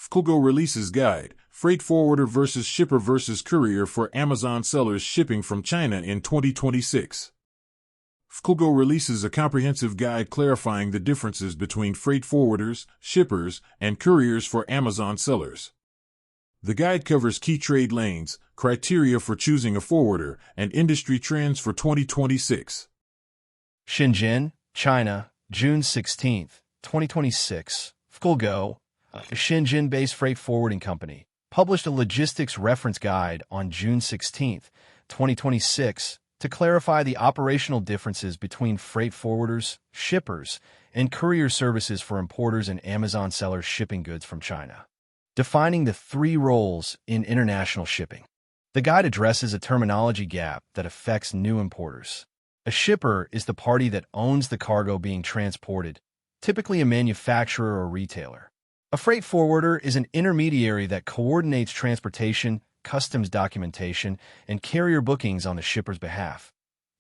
Fclgo releases guide, freight forwarder versus shipper versus courier for Amazon sellers shipping from China in 2026. Fclgo releases a comprehensive guide clarifying the differences between freight forwarders, shippers, and couriers for Amazon sellers. The guide covers key trade lanes, criteria for choosing a forwarder, and industry trends for 2026. Shenzhen, China, June 16, 2026. Fclgo, a Shenzhen-based freight forwarding company, published a logistics reference guide on June 16, 2026, to clarify the operational differences between freight forwarders, shippers, and courier services for importers and Amazon sellers shipping goods from China. Defining the three roles in international shipping. The guide addresses a terminology gap that affects new importers. A shipper is the party that owns the cargo being transported, typically a manufacturer or retailer. A freight forwarder is an intermediary that coordinates transportation, customs documentation, and carrier bookings on the shipper's behalf.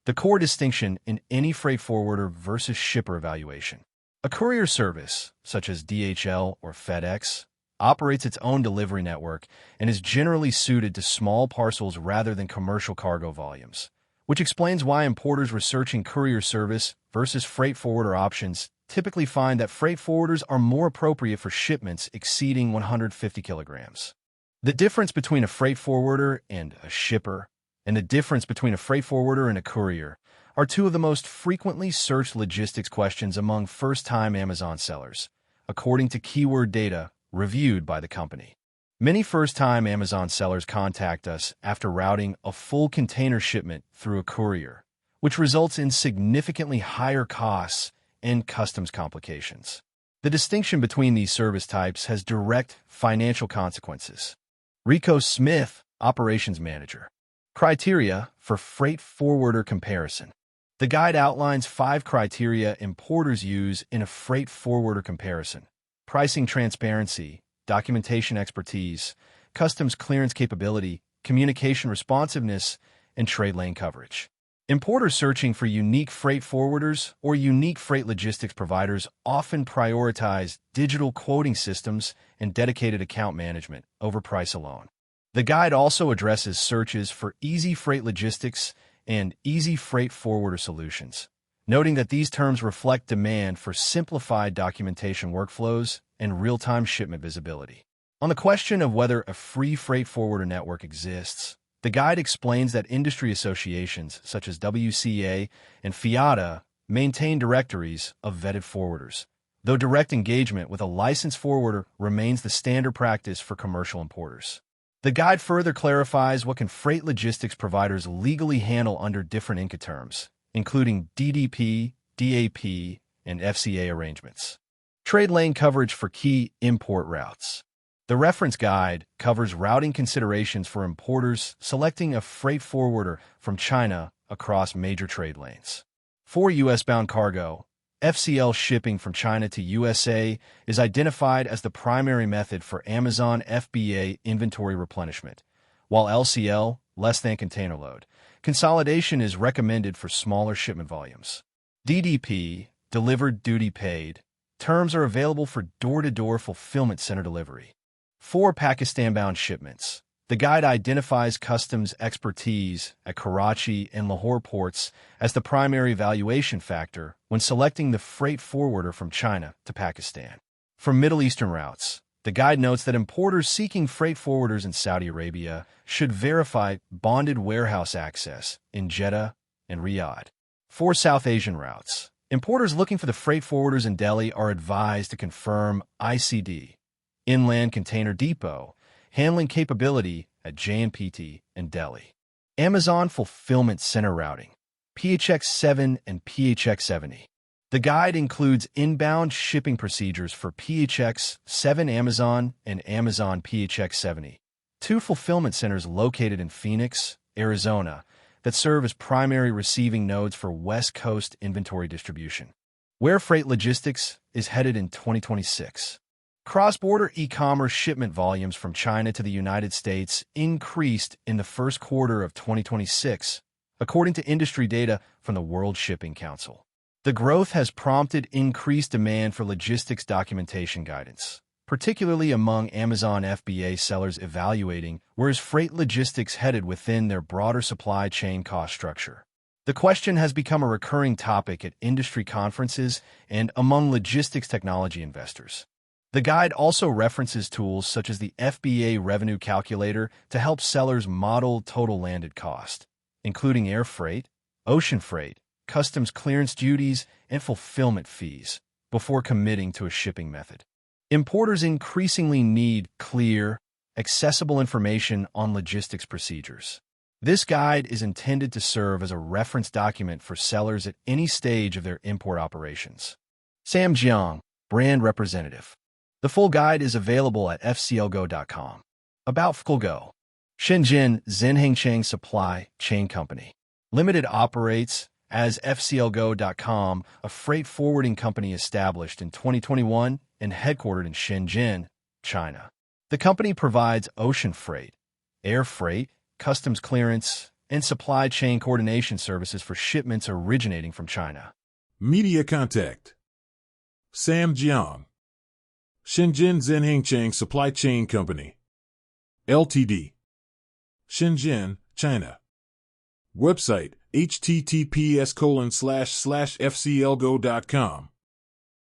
The core distinction in any freight forwarder versus shipper evaluation. A courier service, such as DHL or FedEx, operates its own delivery network and is generally suited to small parcels rather than commercial cargo volumes, which explains why importers researching courier service versus freight forwarder options typically find that freight forwarders are more appropriate for shipments exceeding 150 kilograms. The difference between a freight forwarder and a shipper, and the difference between a freight forwarder and a courier, are two of the most frequently searched logistics questions among first-time Amazon sellers, according to keyword data reviewed by the company. Many first-time Amazon sellers contact us after routing a full container shipment through a courier, which results in significantly higher costs and customs complications. The distinction between these service types has direct financial consequences. Rico Smith, Operations Manager. Criteria for freight forwarder comparison. The guide outlines 5 criteria importers use in a freight forwarder comparison: pricing transparency, documentation expertise, customs clearance capability, communication responsiveness, and trade lane coverage. Importers searching for unique freight forwarders or unique freight logistics providers often prioritize digital quoting systems and dedicated account management over price alone. The guide also addresses searches for easy freight logistics and easy freight forwarder solutions, noting that these terms reflect demand for simplified documentation workflows and real-time shipment visibility. On the question of whether a free freight forwarder network exists, the guide explains that industry associations such as WCA and FIATA maintain directories of vetted forwarders, though direct engagement with a licensed forwarder remains the standard practice for commercial importers. The guide further clarifies what can freight logistics providers legally handle under different Incoterms, including DDP, DAP, and FCA arrangements. Trade lane coverage for key import routes. The reference guide covers routing considerations for importers selecting a freight forwarder from China across major trade lanes. For U.S.-bound cargo, FCL shipping from China to USA is identified as the primary method for Amazon FBA inventory replenishment, while LCL, less than container load, consolidation is recommended for smaller shipment volumes. DDP, delivered duty paid, terms are available for door-to-door fulfillment center delivery. For Pakistan-bound shipments, the guide identifies customs expertise at Karachi and Lahore ports as the primary valuation factor when selecting the freight forwarder from China to Pakistan. For Middle Eastern routes, the guide notes that importers seeking freight forwarders in Saudi Arabia should verify bonded warehouse access in Jeddah and Riyadh. For South Asian routes, importers looking for the freight forwarders in Delhi are advised to confirm ICD, Inland Container Depot, handling capability at JNPT and Delhi. Amazon Fulfillment Center Routing, PHX-7 and PHX-70. The guide includes inbound shipping procedures for PHX-7 Amazon and Amazon PHX-70, 2 fulfillment centers located in Phoenix, Arizona, that serve as primary receiving nodes for West Coast inventory distribution. Where freight logistics is headed in 2026. Cross-border e-commerce shipment volumes from China to the United States increased in the first quarter of 2026, according to industry data from the World Shipping Council. The growth has prompted increased demand for logistics documentation guidance, particularly among Amazon FBA sellers evaluating where is freight logistics headed within their broader supply chain cost structure. The question has become a recurring topic at industry conferences and among logistics technology investors. The guide also references tools such as the FBA revenue calculator to help sellers model total landed cost, including air freight, ocean freight, customs clearance duties, and fulfillment fees, before committing to a shipping method. Importers increasingly need clear, accessible information on logistics procedures. This guide is intended to serve as a reference document for sellers at any stage of their import operations. Sam Jiang, Brand Representative. The full guide is available at Fclgo.com. About Fclgo. Shenzhen Zhenhengchang Supply Chain Company Limited operates as Fclgo.com, a freight forwarding company established in 2021 and headquartered in Shenzhen, China. The company provides ocean freight, air freight, customs clearance, and supply chain coordination services for shipments originating from China. Media contact. Sam Jiang, Shenzhen Zhenhengchang Supply Chain Company, Ltd., Shenzhen, China. Website, https://fclgo.com